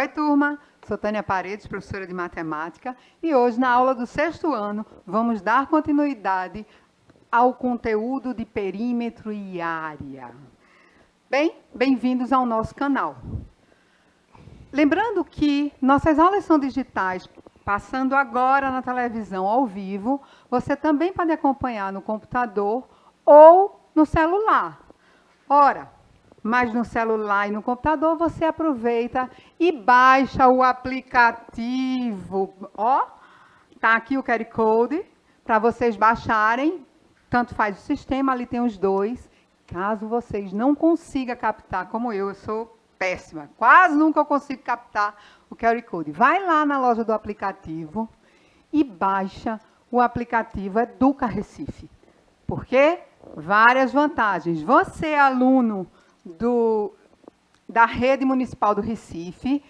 Oi, turma! Sou Tânia Paredes, professora de matemática, e hoje, na aula do 6º ano, vamos dar continuidade ao conteúdo de perímetro e área. Bem, bem-vindos ao nosso canal. Lembrando que nossas aulas são digitais, passando agora na televisão ao vivo, você também pode acompanhar no computador ou no celular. Ora, mas no celular e no computador você aproveita e baixa o aplicativo. Ó, tá aqui o QR Code para vocês baixarem. Tanto faz o sistema, ali tem os dois. Caso vocês não consigam captar, como eu sou péssima, quase nunca eu consigo captar o QR Code. Vai lá na loja do aplicativo e baixa o aplicativo Educa Recife. Por quê? Várias vantagens. Você, aluno da Rede Municipal do Recife,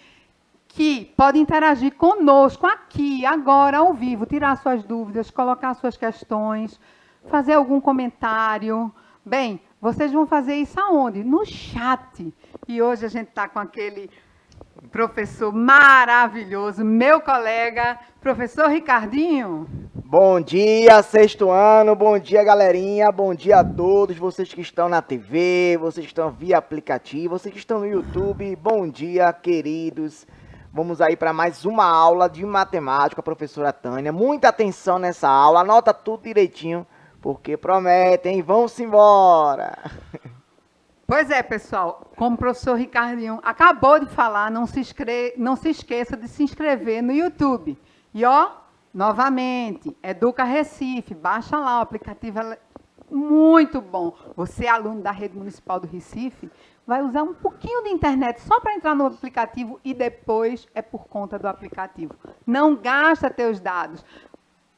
que pode interagir conosco aqui, agora, ao vivo, tirar suas dúvidas, colocar suas questões, fazer algum comentário. Bem, vocês vão fazer isso aonde? No chat. E hoje a gente está com aquele professor maravilhoso, meu colega, professor Ricardinho. Bom dia, 6º ano, bom dia, galerinha, bom dia a todos, vocês que estão na TV, vocês que estão via aplicativo, vocês que estão no YouTube, bom dia, queridos. Vamos aí para mais uma aula de matemática, professora Tânia. Muita atenção nessa aula, anota tudo direitinho, porque prometem, vamos embora. Pois é, pessoal, como o professor Ricardinho acabou de falar, não se esqueça de se inscrever no YouTube. E ó, novamente, Educa Recife, baixa lá, o aplicativo é muito bom. Você, aluno da Rede Municipal do Recife, vai usar um pouquinho de internet só para entrar no aplicativo e depois é por conta do aplicativo. Não gasta teus dados.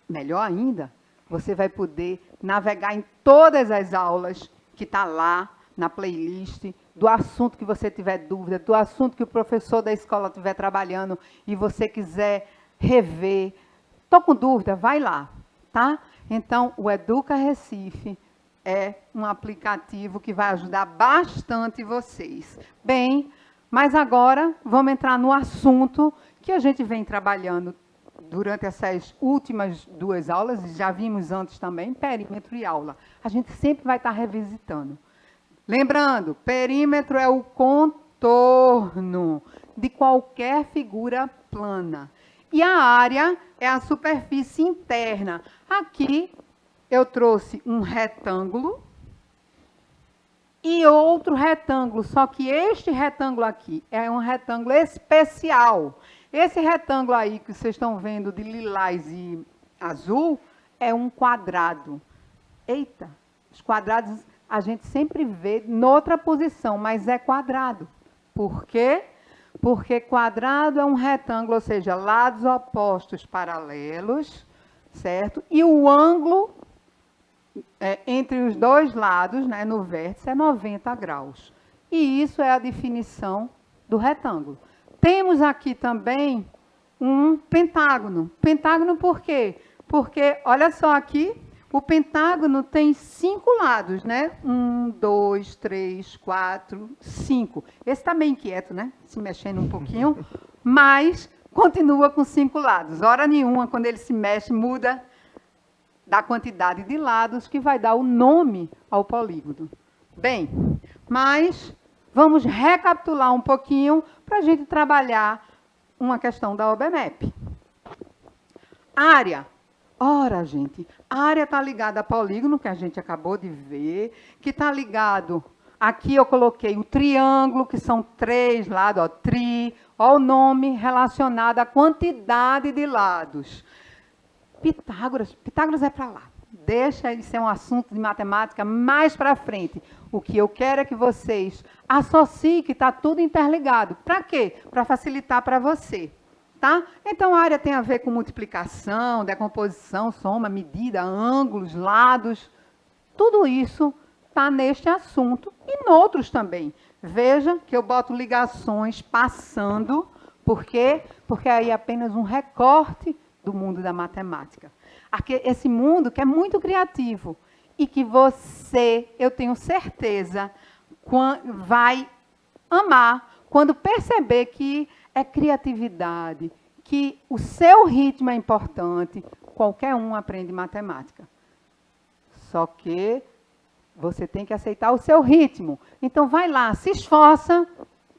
Melhor ainda, você vai poder navegar em todas as aulas que está lá, na playlist, do assunto que você tiver dúvida, do assunto que o professor da escola estiver trabalhando e você quiser rever. Estou com dúvida, vai lá, tá? Então, o Educa Recife é um aplicativo que vai ajudar bastante vocês. Bem, mas agora vamos entrar no assunto que a gente vem trabalhando durante essas últimas 2 aulas, e já vimos antes também, perímetro e aula. A gente sempre vai estar revisitando. Lembrando, perímetro é o contorno de qualquer figura plana. E a área é a superfície interna. Aqui eu trouxe um retângulo e outro retângulo, só que este retângulo aqui é um retângulo especial. Esse retângulo aí que vocês estão vendo de lilás e azul é um quadrado. Eita, os quadrados a gente sempre vê noutra posição, mas é quadrado. Por quê? Porque quadrado é um retângulo, ou seja, lados opostos paralelos, certo? E o ângulo entre os dois lados, né, no vértice, é 90 graus. E isso é a definição do retângulo. Temos aqui também um pentágono. Pentágono por quê? Porque, olha só aqui, o pentágono tem 5 lados, né? 1, 2, 3, 4, 5. Esse está meio inquieto, né? Se mexendo um pouquinho, mas continua com 5 lados. Hora nenhuma, quando ele se mexe, muda da quantidade de lados que vai dar o nome ao polígono. Bem, mas vamos recapitular um pouquinho para a gente trabalhar uma questão da OBMEP. Área. Ora, gente, a área está ligada a polígono, que a gente acabou de ver, que está ligado, aqui eu coloquei o triângulo, que são 3 lados, ó, ó o nome relacionado à quantidade de lados. Pitágoras é para lá. Deixa ele ser um assunto de matemática mais para frente. O que eu quero é que vocês associem que está tudo interligado. Para quê? Para facilitar para você. Tá? Então, a área tem a ver com multiplicação, decomposição, soma, medida, ângulos, lados. Tudo isso está neste assunto e em outros também. Veja que eu boto ligações passando. Por quê? Porque aí é apenas um recorte do mundo da matemática. Esse mundo que é muito criativo e que você, eu tenho certeza, vai amar quando perceber que é criatividade, que o seu ritmo é importante. Qualquer um aprende matemática. Só que você tem que aceitar o seu ritmo. Então, vai lá, se esforça,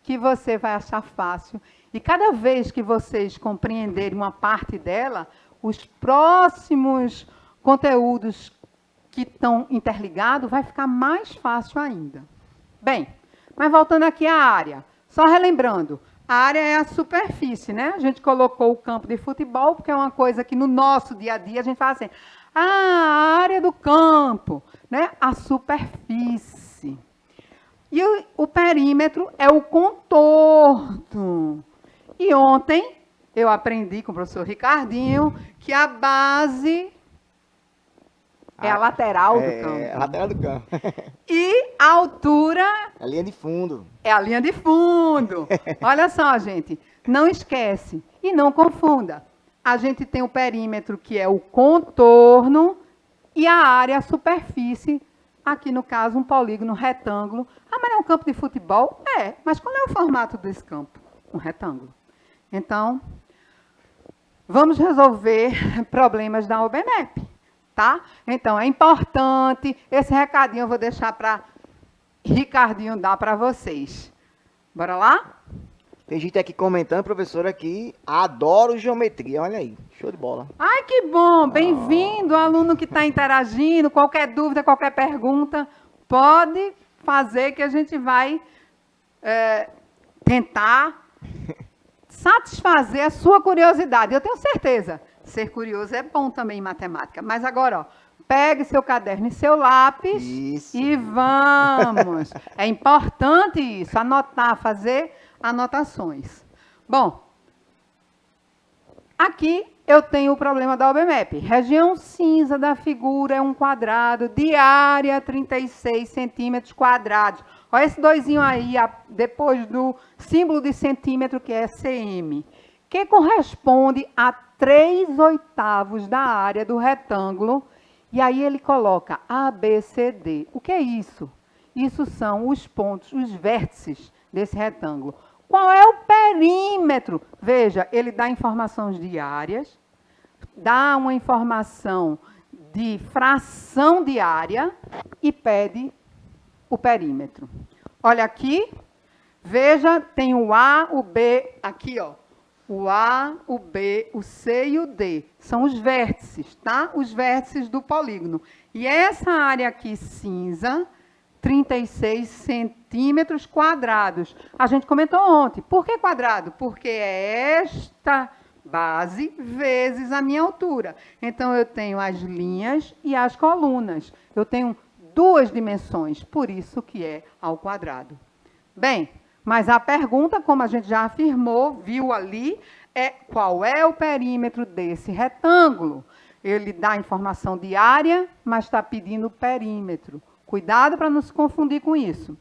que você vai achar fácil. E cada vez que vocês compreenderem uma parte dela, os próximos conteúdos que estão interligados vai ficar mais fácil ainda. Bem, mas voltando aqui à área. Só relembrando, a área é a superfície, né? A gente colocou o campo de futebol, porque é uma coisa que no nosso dia a dia a gente fala assim, a área do campo, né? A superfície. E o perímetro é o contorno. E ontem eu aprendi com o professor Ricardinho que a base é a lateral do campo. É a lateral do campo. E a altura A linha de fundo. é a linha de fundo. Olha só, gente, não esquece e não confunda. A gente tem o perímetro, que é o contorno, e a área, a superfície, aqui no caso um polígono retângulo. Ah, mas é um campo de futebol? É, mas qual é o formato desse campo? Um retângulo. Então, vamos resolver problemas da OBMEP, tá? Então, é importante, esse recadinho eu vou deixar para Ricardinho dar para vocês. Bora lá? Tem gente aqui comentando, professor, aqui, adoro geometria, olha aí, show de bola. Ai, que bom! Bem-vindo, aluno que está interagindo. Qualquer dúvida, qualquer pergunta, pode fazer que a gente vai tentar satisfazer a sua curiosidade. Eu tenho certeza, ser curioso é bom também em matemática. Mas agora, ó, pegue seu caderno e seu lápis. Isso. E vamos. É importante isso, anotar, fazer anotações. Bom, aqui eu tenho o problema da OBMEP. Região cinza da figura é um quadrado de área 36 centímetros quadrados. Olha esse doisinho aí, depois do símbolo de centímetro, que é cm, que corresponde a 3/8 da área do retângulo. E aí ele coloca ABCD. O que é isso? Isso são os pontos, os vértices desse retângulo. Qual é o perímetro? Veja, ele dá informações de áreas, dá uma informação de fração de área e pede o perímetro. Olha aqui, veja, tem o A, o B, aqui, ó. O A, o B, o C e o D. São os vértices, tá? Os vértices do polígono. E essa área aqui cinza, 36 centímetros quadrados. A gente comentou ontem. Por que quadrado? Porque é esta base vezes a minha altura. Então, eu tenho as linhas e as colunas. Eu tenho duas dimensões, por isso que é ao quadrado. Bem, mas a pergunta, como a gente já afirmou, viu ali, é qual é o perímetro desse retângulo? Ele dá informação de área, mas está pedindo perímetro. Cuidado para não se confundir com isso.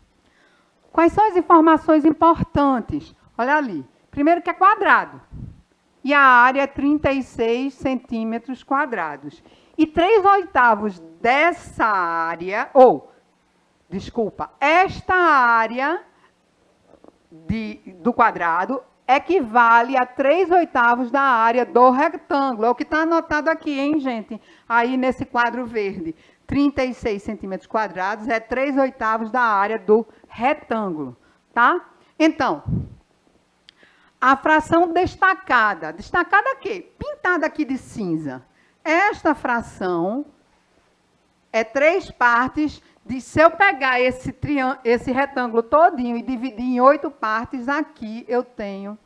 Quais são as informações importantes? Olha ali. Primeiro que é quadrado. E a área é 36 centímetros quadrados. E 3/8 dessa área, esta área do quadrado equivale a 3/8 da área do retângulo. É o que está anotado aqui, hein, gente? Aí nesse quadro verde. 36 centímetros quadrados é 3/8 da área do retângulo, tá? Então, a fração destacada. Destacada aqui, pintada aqui de cinza. Esta fração é 3 partes. Se eu pegar esse retângulo todinho e dividir em 8 partes, aqui eu tenho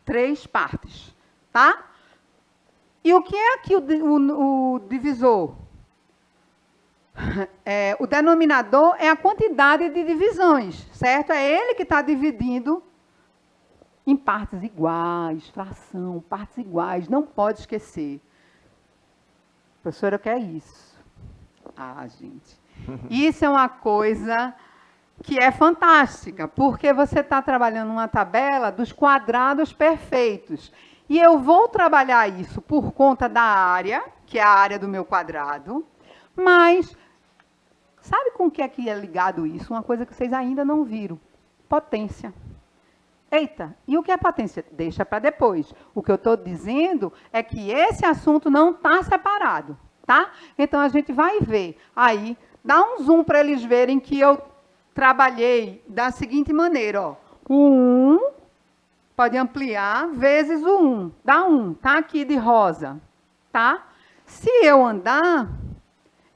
3 partes, tá? E o que é aqui o divisor? O denominador é a quantidade de divisões, certo? É ele que está dividindo em partes iguais, fração, partes iguais, não pode esquecer. Professora, o que é isso? Ah, gente, isso é uma coisa que é fantástica, porque você está trabalhando uma tabela dos quadrados perfeitos. E eu vou trabalhar isso por conta da área, que é a área do meu quadrado, mas sabe com o que é ligado isso? Uma coisa que vocês ainda não viram. Potência. Eita, e o que é potência? Deixa para depois. O que eu estou dizendo é que esse assunto não está separado, tá? Então, a gente vai ver. Aí, dá um zoom para eles verem que eu trabalhei da seguinte maneira, ó. O 1, pode ampliar, vezes o 1. Dá 1, tá aqui de rosa, tá? Se eu andar,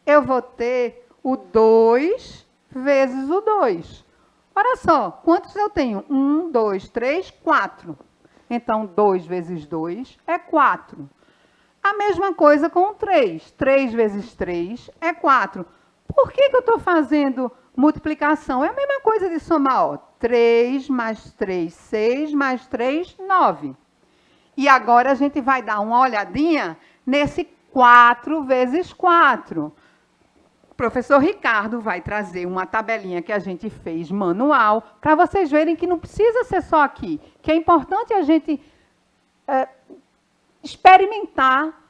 eu vou ter o 2 vezes o 2. Olha só, quantos eu tenho? 1, 2, 3, 4. Então, 2 vezes 2 é 4. A mesma coisa com o 3. 3 vezes 3 é 4. Por que eu estou fazendo multiplicação? É a mesma coisa de somar, ó. 3 mais 3, 6, mais 3, 9. E agora a gente vai dar uma olhadinha nesse 4 vezes 4. O professor Ricardo vai trazer uma tabelinha que a gente fez manual, para vocês verem que não precisa ser só aqui, que é importante a gente experimentar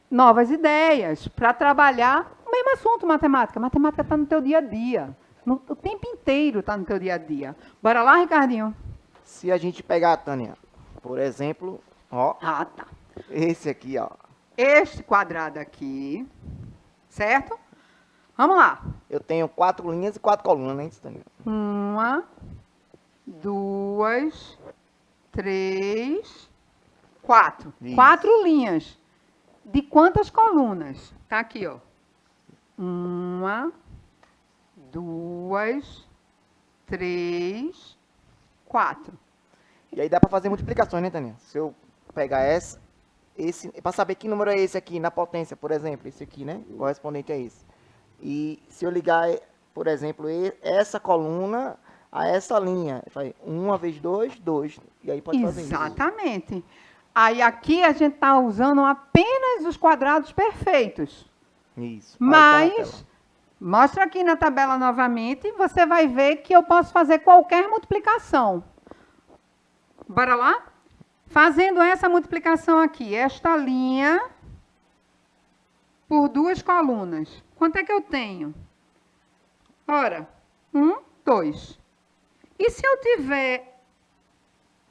novas ideias para trabalhar o mesmo assunto, matemática. Matemática está no teu dia a dia. O tempo inteiro está no teu dia a dia. Bora lá, Ricardinho? Se a gente pegar, Tânia, por exemplo, ó, Ah, tá. esse aqui, ó. Este quadrado aqui, certo? Vamos lá. Eu tenho 4 linhas e 4 colunas, né, Tânia? 1, 2, 3, 4. Isso. 4 linhas. De quantas colunas? Tá aqui, ó. 1, 2, 3, 4. E aí dá para fazer multiplicações, né, Tânia? Se eu pegar esse, para saber que número é esse aqui na potência, por exemplo, esse aqui, né? Correspondente a esse. E se eu ligar, por exemplo, essa coluna a essa linha, faz 1 vezes 2, 2. E aí pode fazer isso. Exatamente. Aí aqui a gente está usando apenas os quadrados perfeitos. Isso. Mas, mostra aqui na tabela novamente, você vai ver que eu posso fazer qualquer multiplicação. Bora lá? Fazendo essa multiplicação aqui, esta linha por 2 colunas. Quanto é que eu tenho? Ora, 1, 2. E se eu tiver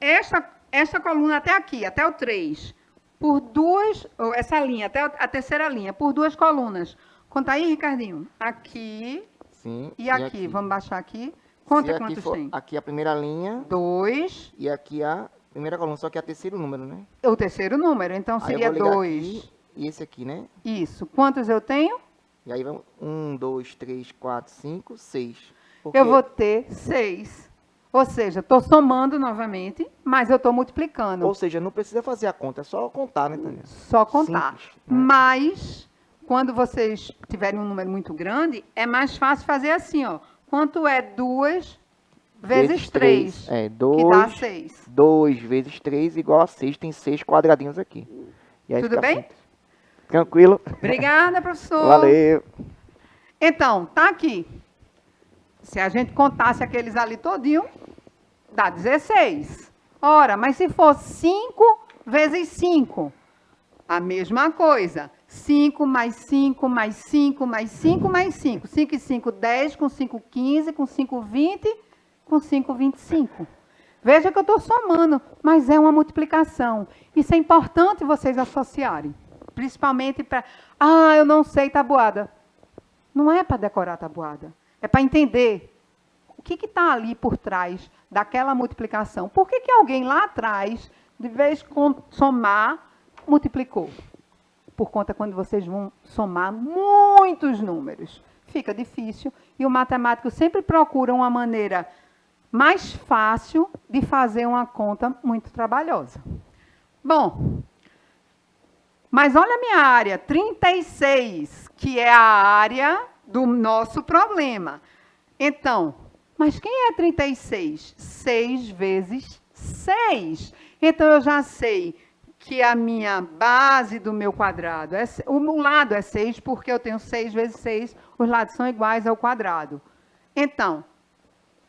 esta coluna até aqui, até o 3, por 2, ou essa linha, até a terceira linha, por 2 colunas. Conta aí, Ricardinho. Aqui. Sim. E aqui. Vamos baixar aqui. Conta quantos tem. Aqui a primeira linha. 2. E aqui a primeira coluna, só que é o terceiro número, né? O terceiro número, então seria 2. E esse aqui, né? Isso. Quantos eu tenho? E aí vamos 1, 2, 3, 4, 5, 6. Eu vou ter 6. Ou seja, estou somando novamente, mas eu estou multiplicando. Ou seja, não precisa fazer a conta, é só contar, né, Tânia? Só contar. Simples, né? Mas, quando vocês tiverem um número muito grande, é mais fácil fazer assim, ó. Quanto é 2 vezes 3? É, 2. Que dá 6. 2 vezes 3 igual a 6, tem 6 quadradinhos aqui. E aí Tudo bem? Simples. Tranquilo? Obrigada, professor. Valeu. Então, tá aqui. Se a gente contasse aqueles ali todinho, dá 16. Ora, mas se for 5 vezes 5, a mesma coisa. 5 mais 5 mais 5 mais 5 mais 5. 5 e 5, 10, com 5, 15, com 5, 20, com 5, 25. Veja que eu estou somando, mas é uma multiplicação. Isso é importante vocês associarem. Principalmente para... Ah, eu não sei tabuada. Não é para decorar tabuada. É para entender o que está ali por trás daquela multiplicação. Por que alguém lá atrás, de vez com somar, multiplicou? Por conta quando vocês vão somar muitos números. Fica difícil. E o matemático sempre procura uma maneira mais fácil de fazer uma conta muito trabalhosa. Bom, mas olha a minha área, 36, que é a área do nosso problema. Então, mas quem é 36? 6 vezes 6. Então, eu já sei que a minha base do meu quadrado, o lado é 6, porque eu tenho 6 vezes 6, os lados são iguais ao quadrado. Então,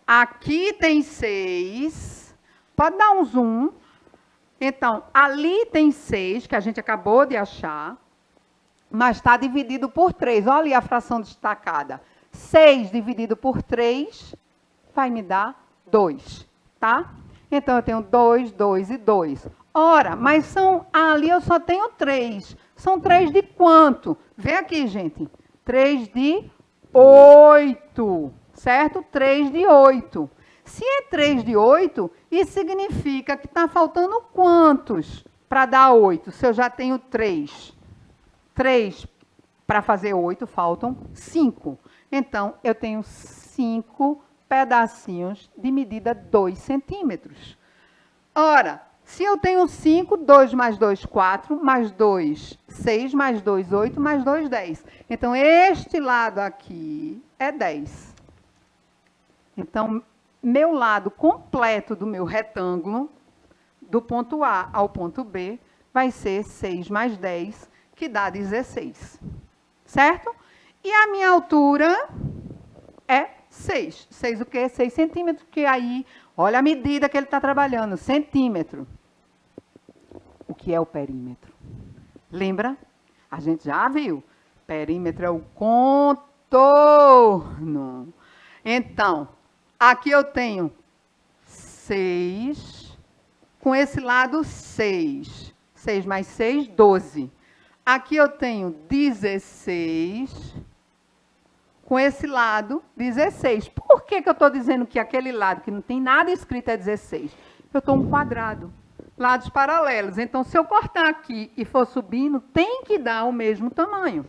aqui tem 6, pode dar um zoom. Então, ali tem 6, que a gente acabou de achar, mas está dividido por 3. Olha ali a fração destacada. 6 dividido por 3 vai me dar 2, tá? Então, eu tenho 2, 2 e 2. Ora, mas ali eu só tenho 3. São 3 de quanto? Vê aqui, gente. 3 de 8, certo? 3 de 8. Se é 3 de 8, isso significa que está faltando quantos para dar 8? Se eu já tenho 3. 3 para fazer 8, faltam 5. Então, eu tenho 5 pedacinhos de medida 2 centímetros. Ora, se eu tenho 5, 2 mais 2, 4, mais 2, 6, mais 2, 8, mais 2, 10. Então, este lado aqui é 10. Então, meu lado completo do meu retângulo, do ponto A ao ponto B, vai ser 6 mais 10, que dá 16. Certo? E a minha altura é 6. 6 o quê? 6 centímetros, porque aí, olha a medida que ele está trabalhando, centímetro. O que é o perímetro? Lembra? A gente já viu. Perímetro é o contorno. Então, aqui eu tenho 6, com esse lado 6. 6 mais 6, 12. Aqui eu tenho 16, com esse lado 16. Por que eu estou dizendo que aquele lado que não tem nada escrito é 16? Eu estou um quadrado, lados paralelos. Então, se eu cortar aqui e for subindo, tem que dar o mesmo tamanho.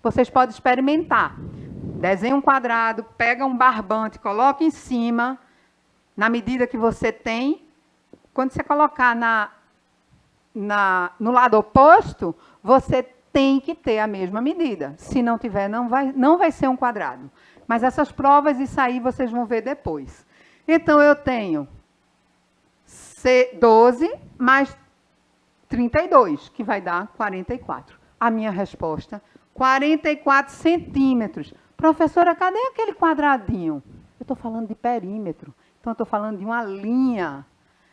Vocês podem experimentar. Desenha um quadrado, pega um barbante, coloca em cima, na medida que você tem. Quando você colocar no lado oposto, você tem que ter a mesma medida. Se não tiver, não vai ser um quadrado. Mas essas provas, isso aí vocês vão ver depois. Então, eu tenho 12 mais 32, que vai dar 44. A minha resposta, 44 centímetros. Professora, cadê aquele quadradinho? Eu estou falando de perímetro. Então, eu estou falando de uma linha.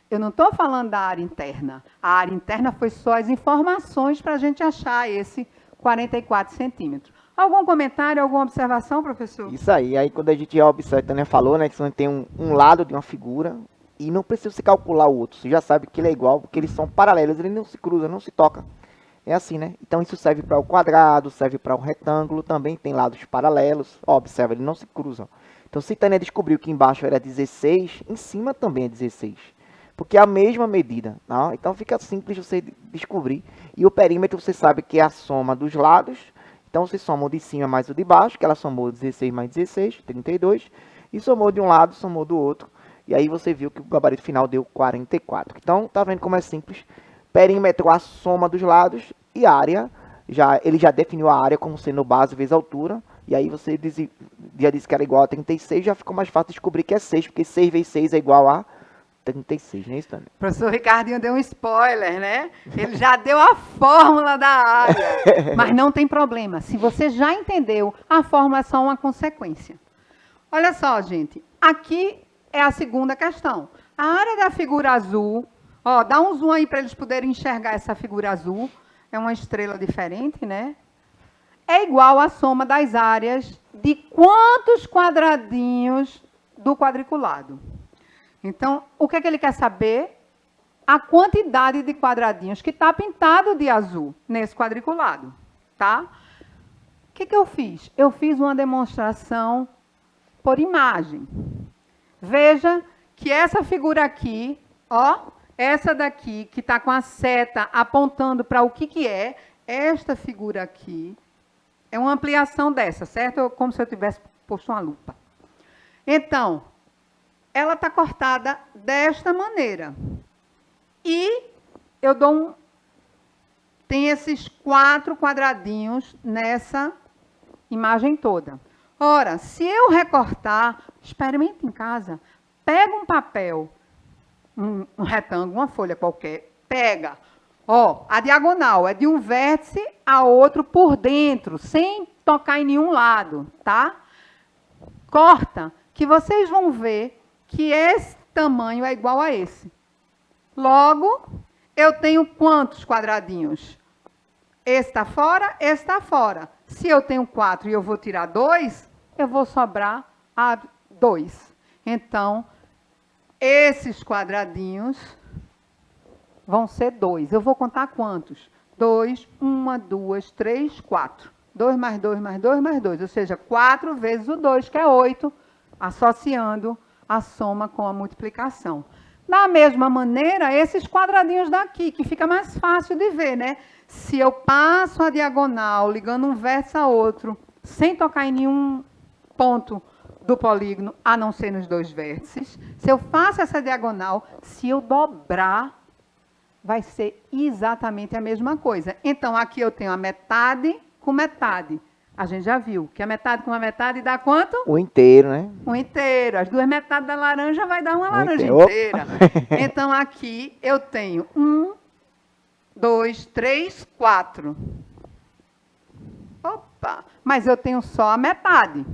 Eu não estou falando da área interna. A área interna foi só as informações para a gente achar esse 44 centímetros. Algum comentário, alguma observação, professor? Isso aí. Aí quando a gente já observa, a Tânia falou, né, que você tem um lado de uma figura e não precisa se calcular o outro. Você já sabe que ele é igual, porque eles são paralelos, eles não se cruzam, não se tocam. É assim, né? Então isso serve para o quadrado, serve para o retângulo, também tem lados paralelos. Ó, observa, eles não se cruzam. Então se Tânia descobriu que embaixo era 16, em cima também é 16. Porque é a mesma medida. Tá? Então fica simples você descobrir. E o perímetro você sabe que é a soma dos lados. Então você soma o de cima mais o de baixo, que ela somou 16 mais 16, 32. E somou de um lado, somou do outro. E aí você viu que o gabarito final deu 44. Então tá vendo como é simples. Perímetro, a soma dos lados. E área, ele já definiu a área como sendo base vezes altura. E aí você já disse que era igual a 36. Já ficou mais fácil descobrir que é 6. Porque 6 vezes 6 é igual a 36, não é isso, Tânia? O professor Ricardinho deu um spoiler, né? Ele já deu a fórmula da área. Mas não tem problema. Se você já entendeu, a fórmula é só uma consequência. Olha só, gente. Aqui é a segunda questão. A área da figura azul... Ó, dá um zoom aí para eles poderem enxergar essa figura azul. É uma estrela diferente, né? É igual à soma das áreas de quantos quadradinhos do quadriculado. Então, o que é que ele quer saber? A quantidade de quadradinhos que está pintado de azul nesse quadriculado, tá? O que eu fiz? Eu fiz uma demonstração por imagem. Veja que essa figura aqui, ó, essa daqui, que está com a seta apontando para o que é, esta figura aqui, é uma ampliação dessa, certo? Como se eu tivesse posto uma lupa. Então, ela está cortada desta maneira. E eu dou tem esses 4 quadradinhos nessa imagem toda. Ora, se eu recortar, experimente em casa, pega um papel, um retângulo, uma folha qualquer, pega, ó, a diagonal é de um vértice a outro por dentro, sem tocar em nenhum lado, tá? Corta, que vocês vão ver que esse tamanho é igual a esse. Logo, eu tenho quantos quadradinhos? Esse está fora, esse está fora. Se eu tenho 4 e eu vou tirar 2, eu vou sobrar a 2. Então, esses quadradinhos vão ser 2. Eu vou contar quantos? 2, 1, 2, 3, 4. 2 mais 2 mais 2 mais 2. Ou seja, 4 vezes o 2, que é 8, associando a soma com a multiplicação. Da mesma maneira, esses quadradinhos daqui, que fica mais fácil de ver, né? Se eu passo a diagonal, ligando um vértice a outro, sem tocar em nenhum ponto do polígono, a não ser nos dois vértices, se eu faço essa diagonal, se eu dobrar, vai ser exatamente a mesma coisa. Então, aqui eu tenho a metade com metade. A gente já viu que a metade com a metade dá quanto? O inteiro, né? Um inteiro. As duas metades da laranja vai dar uma laranja inteiro. inteira. Então, aqui eu tenho 1, 2, 3, 4. Opa! Mas eu tenho só a metade.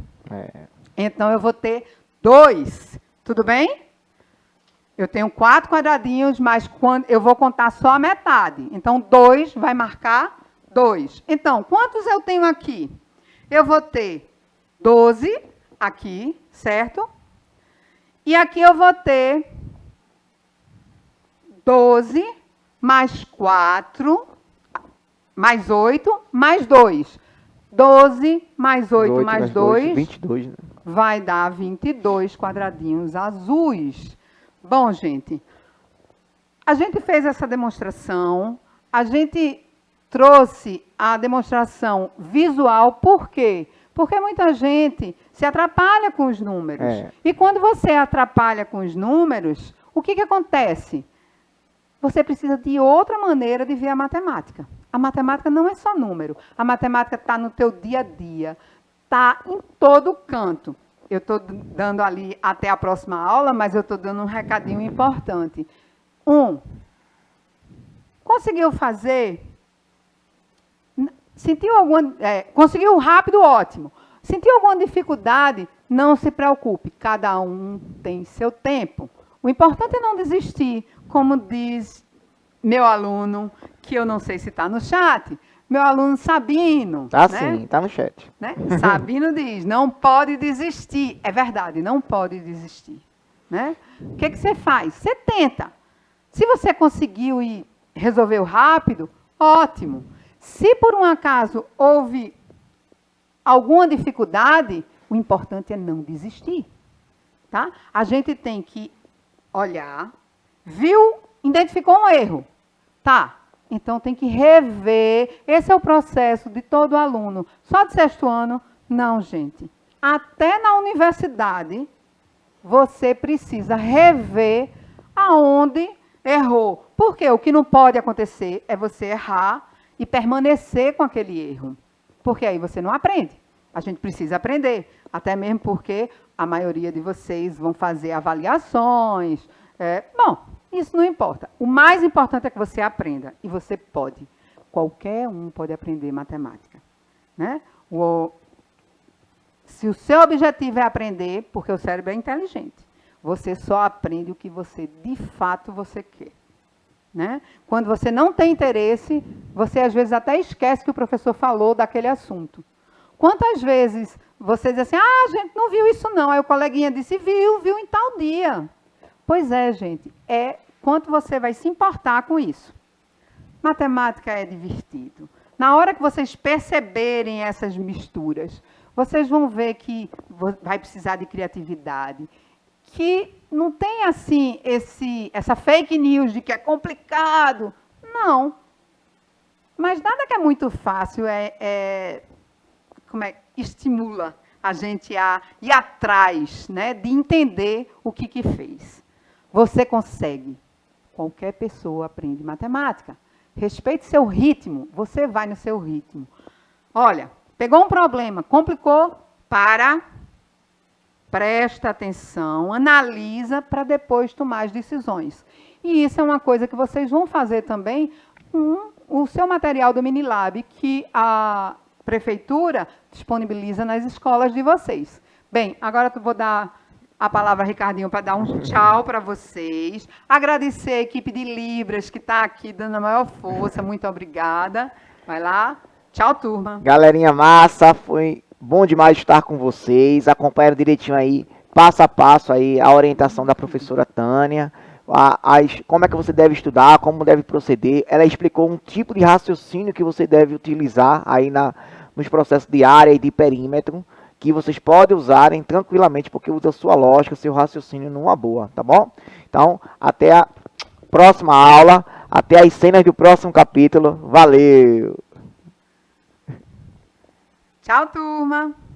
Então, eu vou ter 2. Tudo bem? Eu tenho 4 quadradinhos, mas quando eu vou contar só a metade. Então, 2 vai marcar 2. Então, quantos eu tenho aqui? Eu vou ter 12 aqui, certo? E aqui eu vou ter 12 mais 4, mais 8, mais 2. 12 mais 8 mais 2, 22, né? Vai dar 22 quadradinhos azuis. Bom, gente, a gente fez essa demonstração, a gente trouxe a demonstração visual, por quê? Porque muita gente se atrapalha com os números. E quando você atrapalha com os números, o que acontece? Você precisa de outra maneira de ver a matemática. A matemática não é só número. A matemática está no teu dia a dia, está em todo canto. Eu estou dando ali até a próxima aula, mas eu estou dando um recadinho importante. Conseguiu fazer? Sentiu alguma... conseguiu rápido, ótimo. Sentiu alguma dificuldade? Não se preocupe, cada um tem seu tempo. O importante é não desistir, como diz meu aluno, que eu não sei se está no chat, meu aluno Sabino. Tá, né? sim, tá no chat. Né? Sabino diz, não pode desistir. É verdade, não pode desistir. Né? O que você faz? Você tenta. Se você conseguiu e resolveu rápido, ótimo. Se por um acaso houve alguma dificuldade, o importante é não desistir. Tá? A gente tem que olhar, viu, identificou um erro. Tá, então tem que rever. Esse é o processo de todo aluno. Só de sexto ano? Não, gente. Até na universidade, você precisa rever aonde errou. Porque o que não pode acontecer é você errar e permanecer com aquele erro. Porque aí você não aprende. A gente precisa aprender. Até mesmo porque a maioria de vocês vão fazer avaliações. Bom, isso não importa. O mais importante é que você aprenda. E você pode. Qualquer um pode aprender matemática. Né? Se o seu objetivo é aprender, porque o cérebro é inteligente, você só aprende o que você, de fato, você quer. Né? Quando você não tem interesse, você às vezes até esquece que o professor falou daquele assunto. Quantas vezes você diz assim, a gente não viu isso não. Aí o coleguinha disse, viu em tal dia. Pois é, gente, é quanto você vai se importar com isso. Matemática é divertido. Na hora que vocês perceberem essas misturas, vocês vão ver que vai precisar de criatividade, que não tem assim essa fake news de que é complicado. Não. Mas nada que é muito fácil estimula a gente a ir atrás, né, de entender o que fez. Você consegue. Qualquer pessoa aprende matemática. Respeite seu ritmo. Você vai no seu ritmo. Olha, pegou um problema, complicou, presta atenção, analisa para depois tomar as decisões. E isso é uma coisa que vocês vão fazer também com o seu material do Minilab, que a prefeitura disponibiliza nas escolas de vocês. Bem, agora eu vou dar a palavra a Ricardinho para dar um tchau para vocês. Agradecer a equipe de Libras que está aqui dando a maior força. Muito obrigada. Vai lá. Tchau, turma. Galerinha massa, foi bom demais estar com vocês. Acompanharam direitinho aí passo a passo aí a orientação da professora Tânia, como é que você deve estudar, como deve proceder. Ela explicou um tipo de raciocínio que você deve utilizar aí nos processos de área e de perímetro, que vocês podem usarem tranquilamente, porque usa sua lógica, seu raciocínio numa boa, tá bom? Então, até a próxima aula, até as cenas do próximo capítulo. Valeu! Tchau, turma!